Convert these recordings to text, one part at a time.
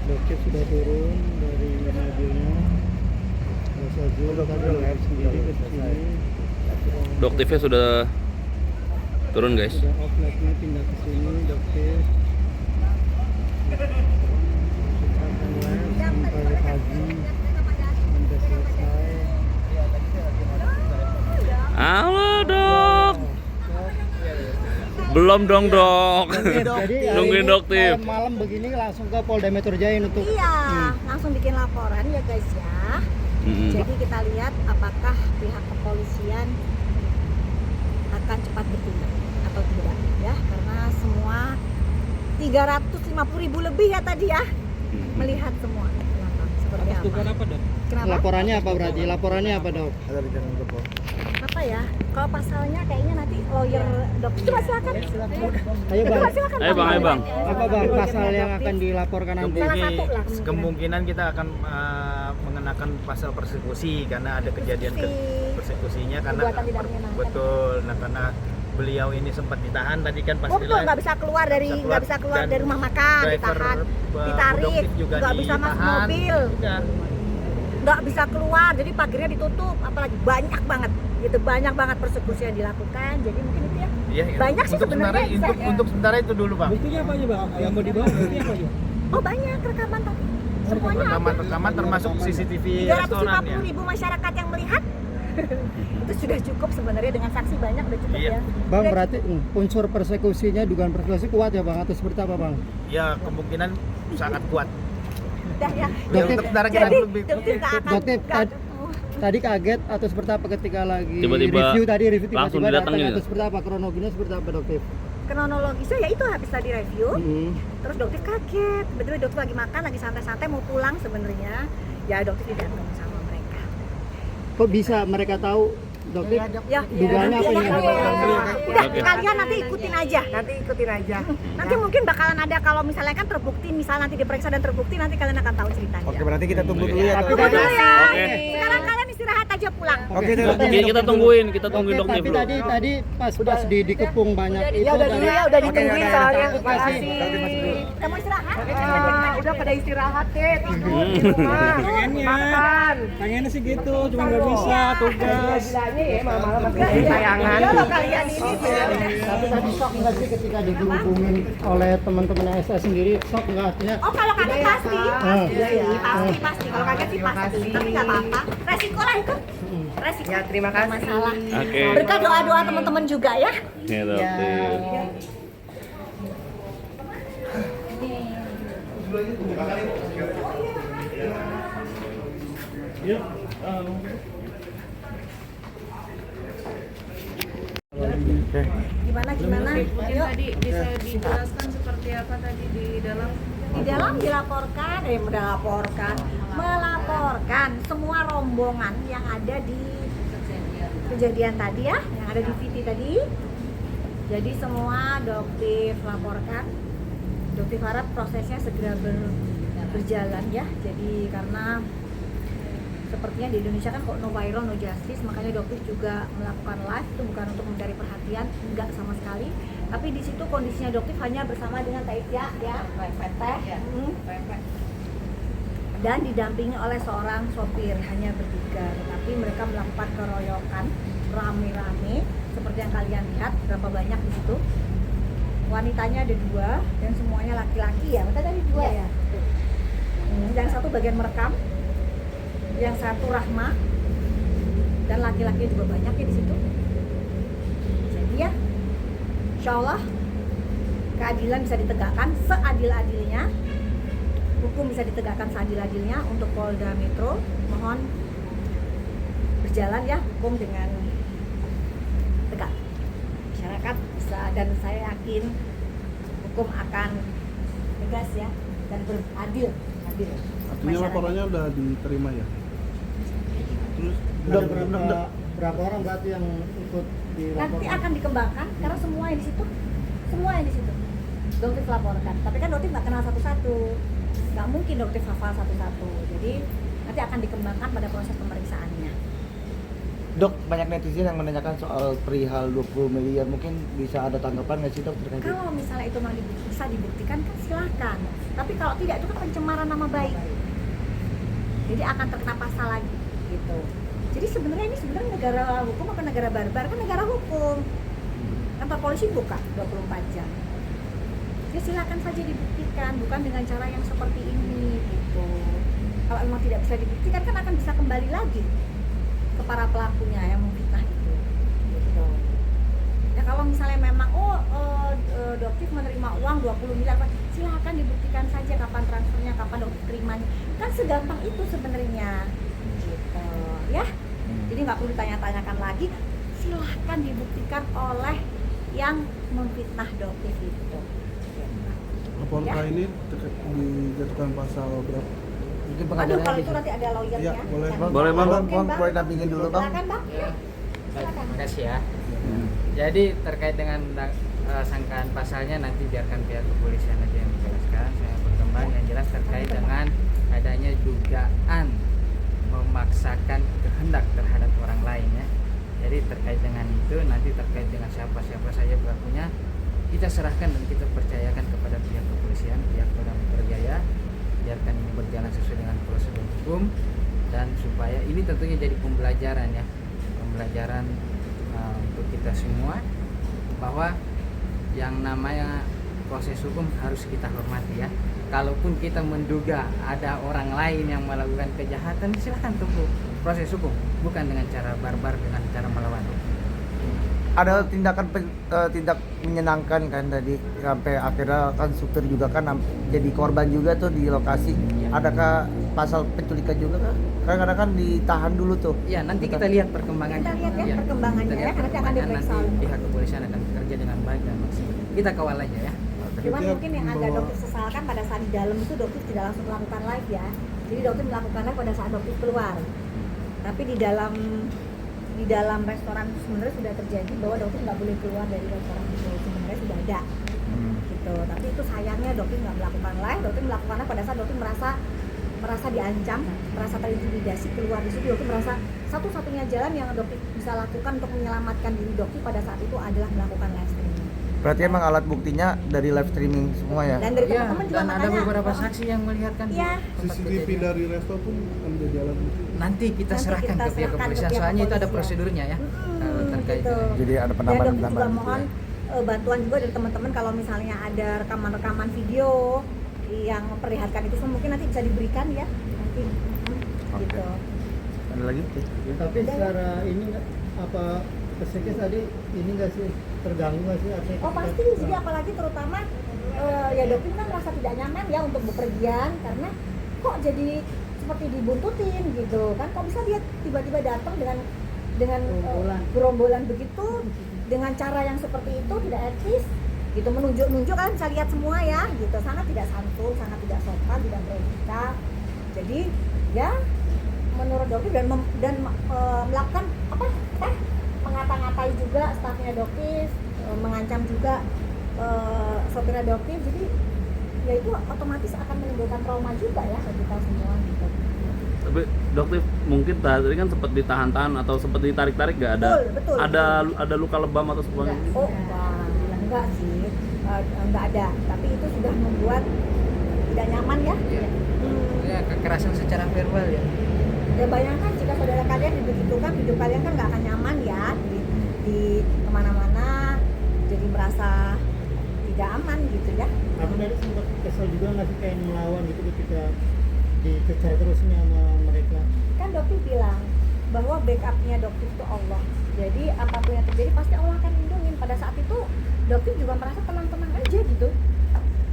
Dokter sudah turun dari mobilnya. Sajul tadi sendiri ke sini. Doktifnya sudah turun guys. Sudah off light-nya pindah ke sini dokter. Akan live sampai pagi sampai selesai. Halo dok. Belum dong dok. Jadi Nungguin dokter. Malam begini langsung ke Polda Metro Jaya untuk langsung bikin laporan ya guys ya. Jadi kita lihat apakah pihak kepolisian akan cepat bertindak atau tidak ya, karena semua 350.000 lebih ya tadi ya melihat semua. Kenapa? Seperti apa? Kenapa? Laporannya apa berarti? Laporannya apa dok? Apa ya? Kalau pasalnya kayaknya nanti lawyer dokter. Coba silakan. Ayo bang. Coba silakan. Ayo bang. Apa bang pasal yang akan dilaporkan nanti? Salah satu lah. Kemungkinan kita akan mengenakan pasal persekusi karena ada kejadian persekusinya karena Perbuatan tidak menyenangkan. betul. Nah karena beliau ini sempat ditahan tadi kan pas Betul, nggak bisa keluar dari rumah makan, ditahan, ditarik, nggak bisa masuk mobil, nggak bisa keluar, jadi pagernya ditutup, apalagi banyak banget persekusi yang dilakukan, jadi mungkin itu ya. Iya, banyak sih sebenarnya. Untuk sementara itu dulu bang. Buktinya apa aja bang? Yang mau dibawa buktinya apa aja? Oh banyak rekaman tadi, semuanya Rekaman termasuk CCTV restoran ya. 350.000 masyarakat yang melihat. Itu sudah cukup sebenarnya, dengan saksi banyak udah cukup ya. Bang berarti unsur persekusinya, dugaan persekusi kuat ya bang atau seperti apa bang? Ya kemungkinan sangat kuat. Udah ya. Dokter, Dokter tadi kaget atau seperti apa ketika lagi Tiba-tiba review langsung tiba-tiba didatengin datang atau gitu? seperti apa, kronologinya seperti apa dokter? Kronologisnya ya itu habis tadi review, terus dokter kaget, tiba-tiba dokter lagi makan, lagi santai-santai mau pulang sebenarnya, ya dokter tidak ketemu sama mereka. Kok bisa mereka tahu dokter? Ya, dugaannya apa ini? Udah, kalian nanti ikutin aja. Nanti mungkin bakalan ada, kalau misalnya kan terbukti, misalnya nanti diperiksa dan terbukti, nanti kalian akan tahu ceritanya. Oke, berarti kita tunggu dulu ya. Tunggu dulu ya. Oke. Sekarang kalian istirahat aja pulang. Oke, Kita tungguin dokter Tapi dulu. tadi pas dikepung banyak itu Udah ditungguin soalnya. Terima kasih. Kamu istirahat? Udah pada istirahat deh, tidur di rumah, makan. Pengennya sih gitu, cuma nggak bisa tugas. Bilangnya ya malam-malam masih tayangan. Kalau kalian ini Tapi tadi shock nggak sih ketika dihubungin oleh teman-teman SS sendiri, shock nggak artinya? oh kalau kaget pasti. Pasti. Kalau kaget sih pasti. Tapi nggak apa-apa. Resiko lah itu. Resiko. Ya terima kasih. Masalah. Oke. Berkat doa-doa teman-teman juga ya. Ya dokter. Gimana? Mungkin Ayo. tadi bisa dijelaskan seperti apa tadi di dalam? Di dalam melaporkan semua rombongan yang ada di kejadian tadi ya, yang ada di VT tadi. Jadi semua dokter laporkan. Dokter harap prosesnya segera berjalan ya. Jadi karena sepertinya di Indonesia kan kok no viral no justice, makanya dokter juga melakukan live itu bukan untuk mencari perhatian, enggak sama sekali. Tapi di situ kondisinya dokter hanya bersama dengan Taisya ya, Teteh, dan didampingi oleh seorang sopir, hanya bertiga. Tetapi mereka melakukan keroyokan rame-rame seperti yang kalian lihat, berapa banyak di situ. Wanitanya ada 2 dan semuanya laki-laki ya, betul tadi 2 ya. Yang satu bagian merekam, yang satu Rahma, dan laki-laki juga banyak ya di situ. Jadi ya, insya Allah keadilan bisa ditegakkan seadil-adilnya, hukum bisa ditegakkan seadil-adilnya untuk Polda Metro. Mohon berjalan berjalan ya hukum dengan tegak. Masyarakat bisa, dan saya yakin hukum akan tegas ya dan beradil. Adil. Artinya Masyarakat. laporannya udah diterima ya? Terus Ada berapa orang berarti yang ikut dilaporkan? Nanti akan dikembangkan karena semua yang di situ Doktif laporkan. Tapi kan Doktif nggak kenal satu-satu, nggak mungkin Doktif hafal satu-satu. Jadi nanti akan dikembangkan pada proses pemeriksaannya. Dok, banyak netizen yang menanyakan soal perihal 20 miliar, mungkin bisa ada tanggapan nggak sih dok terkait itu? Kalau misalnya itu memang bisa dibuktikan kan silakan. Tapi kalau tidak itu kan pencemaran nama baik. Jadi akan terkena pasal lagi gitu. Jadi sebenarnya ini negara hukum apa negara barbar? Kan negara hukum. Kantor polisi buka 24 jam. Ya silakan saja dibuktikan, bukan dengan cara yang seperti ini gitu. Kalau memang tidak bisa dibuktikan kan akan bisa kembali lagi ke para pelakunya yang memfitnah itu gitu. Ya kalau misalnya memang Doktif menerima uang 20 miliar, silakan dibuktikan saja kapan transfernya, kapan Doktif terimanya. Kan segampang itu sebenarnya gitu ya. Jadi nggak perlu ditanya-tanyakan lagi, silahkan dibuktikan oleh yang memfitnah Doktif itu. laporan Ya. ini dijatuhkan pasal berapa? Mungkin Aduh, pengacaranya kalau itu bisa. nanti ada lawyernya. Iya, boleh. Kan? Boleh, Bang. Oke, Bang, boleh dampingin dulu, Bang. Silakan, Bang. Ya. Silakan. Terima kasih ya. Jadi terkait dengan sangkaan pasalnya nanti biarkan pihak kepolisian aja yang menjelaskan. Saya berkembang yang jelas terkait dengan adanya dugaan memaksakan kehendak terhadap orang lain ya. Jadi terkait dengan itu nanti terkait dengan siapa saja pelakunya kita serahkan dan kita percayakan kepada pihak kepolisian, pihak Polda Metro Jaya, biarkan ini berjalan sesuai dengan prosedur hukum dan supaya ini tentunya jadi pembelajaran ya, pembelajaran untuk kita semua bahwa yang namanya proses hukum harus kita hormati ya. Kalaupun kita menduga ada orang lain yang melakukan kejahatan, silahkan tunggu proses hukum, bukan dengan cara barbar, dengan cara melawan hukum. Ada tindak menyenangkan kan tadi sampai akhirnya kan supir juga kan jadi korban juga tuh di lokasi. Adakah pasal penculikan juga kah? Karena kan ditahan dulu tuh. Ya nanti kita lihat perkembangannya. Kita lihat ya Iya, perkembangannya kita lihat ya, nanti akan perkembangan, diperiksa. nanti pihak kepolisian akan bekerja dengan baik dan maksimal. Kita kawal aja ya. Cuman Berarti mungkin yang agak bahwa- Doktif sesalkan pada saat di dalam itu Doktif tidak langsung melakukan live ya. Jadi Doktif melakukan live pada saat Doktif keluar. Tapi di dalam restoran itu sebenarnya sudah terjadi bahwa Doktif nggak boleh keluar dari restoran itu, sebenarnya sudah ada gitu. Tapi itu sayangnya Doktif nggak melakukan live. Doktif melakukannya pada saat Doktif merasa diancam, merasa terintimidasi keluar di situ. Doktif merasa satu-satunya jalan yang Doktif bisa lakukan untuk menyelamatkan diri Doktif pada saat itu adalah melakukan live streaming. Berarti emang alat buktinya dari live streaming semua ya? Dan dari Iya, teman-teman juga dan ada makanya beberapa saksi yang melihat kan Iya. tempat CCTV kejadian. dari resto pun akan menjadi alat bukti. Nanti kita Nanti serahkan kita ke pihak serahkan ke kepolisian, pihak soalnya itu ada kepolisian. prosedurnya ya. Kalau terkait gitu. dengan Jadi ada Dan penambahan Doktif juga gitu mohon ya? bantuan juga dari teman-teman kalau misalnya ada rekaman-rekaman video yang memperlihatkan itu semua mungkin nanti bisa diberikan ya nanti. Gitu. Ada lagi? Tapi secara ini nggak apa psikis tadi ini nggak sih terganggu nggak sih artinya? Oh pasti, jadi apalagi terutama ya Doktif kan merasa tidak nyaman ya untuk bepergian karena kok jadi seperti dibuntutin gitu kan, kok bisa dia tiba-tiba datang dengan gerombolan begitu dengan cara yang seperti itu tidak etis gitu, menunjuk kan bisa lihat semua ya gitu, sangat tidak santun, sangat tidak sopan, tidak beretika. Jadi ya menurut Doktif dan melakukan mengata-ngatai juga stafnya Doktif, mengancam juga sopirnya Doktif, jadi ya itu otomatis akan menimbulkan trauma juga ya bagi kita semua gitu. Tapi Doktif mungkin tadi kan sempat ditahan-tahan atau sempat ditarik-tarik nggak ada? Betul. Ada luka lebam atau sebagainya? Oh enggak sih, enggak ada, tapi itu sudah membuat tidak nyaman ya. Iya. Ya, kekerasan secara verbal ya. Ya bayangkan jika saudara kalian dibegitukan, hidup kalian kan nggak akan nyaman ya di kemana-mana, jadi merasa tidak aman gitu ya. Aku tadi sempat kesel juga nggak sih kayak melawan gitu ketika dikejar terusnya sama mereka. Kan Doktif bilang bahwa backupnya Doktif itu Allah. Jadi apapun yang terjadi pasti Allah akan lindungin. Pada saat itu Doktif juga merasa tenang-tenang aja gitu.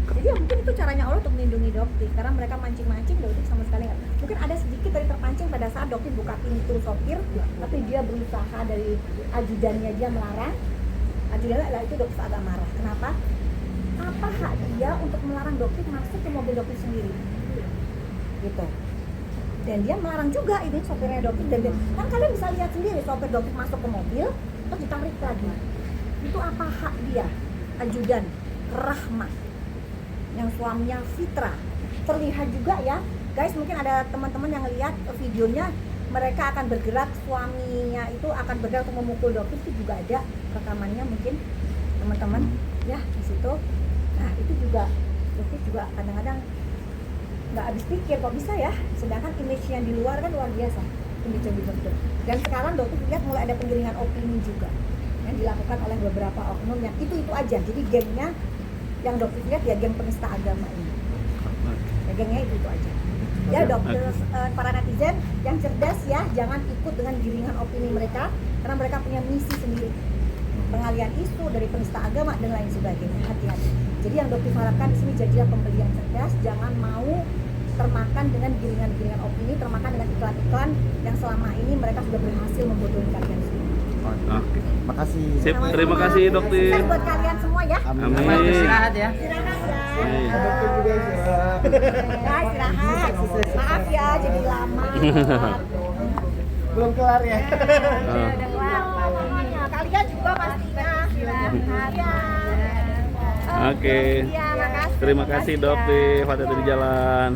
Jadi ya mungkin itu cara caranya Allah untuk melindungi Doktif karena mereka mancing-mancing Doktif sama sekali nggak. Mungkin ada sedikit dari terpancing pada saat Doktif buka pintu sopir, tapi dia berusaha dari ajudannya dia melarang. Ajudannya lah itu Doktif agak marah. Kenapa? Apa hak dia untuk melarang Doktif masuk ke mobil Doktif sendiri? Gitu. Dan dia melarang juga ini sopirnya Doktif dan kan kalian bisa lihat sendiri sopir Doktif masuk ke mobil terus ditarik lagi. Itu apa hak dia? Ajudan Rahma yang suaminya Fitra. Terlihat juga ya guys, mungkin ada teman-teman yang lihat videonya, mereka akan bergerak, suaminya itu akan bergerak untuk memukul Doktif, itu juga ada rekamannya mungkin teman-teman ya di situ. Nah itu juga Doktif juga kadang-kadang nggak habis pikir kok bisa ya, sedangkan image yang di luar kan luar biasa, image yang dibentuk. Dan sekarang Doktif lihat mulai ada penggiringan opini juga yang dilakukan oleh beberapa oknum yang itu aja. Jadi gengnya yang Doktif lihat ya geng penista agama ini. Ya gengnya itu aja. Ya dokter, para netizen yang cerdas ya, jangan ikut dengan giringan opini mereka karena mereka punya misi sendiri. Pengalian isu dari penista agama dan lain sebagainya. Hati-hati. Jadi yang Doktif harapkan di sini jadilah pembeli yang cerdas, jangan mau termakan dengan giringan-giringan opini, termakan dengan iklan-iklan yang selama ini mereka sudah berhasil membodohi kalian semua. Oke. Makasih. Sip, terima kasih Doktif. Sukses buat kalian semua ya. Amin. Selamat istirahat ya. Istirahat ya. Amin. Dokter juga istirahat. Ya istirahat. Maaf ya jadi lama. Belum kelar ya. Udah kelar. Kalian juga pastinya istirahat. Ya. Oke. Iya, makasih. Terima kasih Doktif, hati-hati di jalan.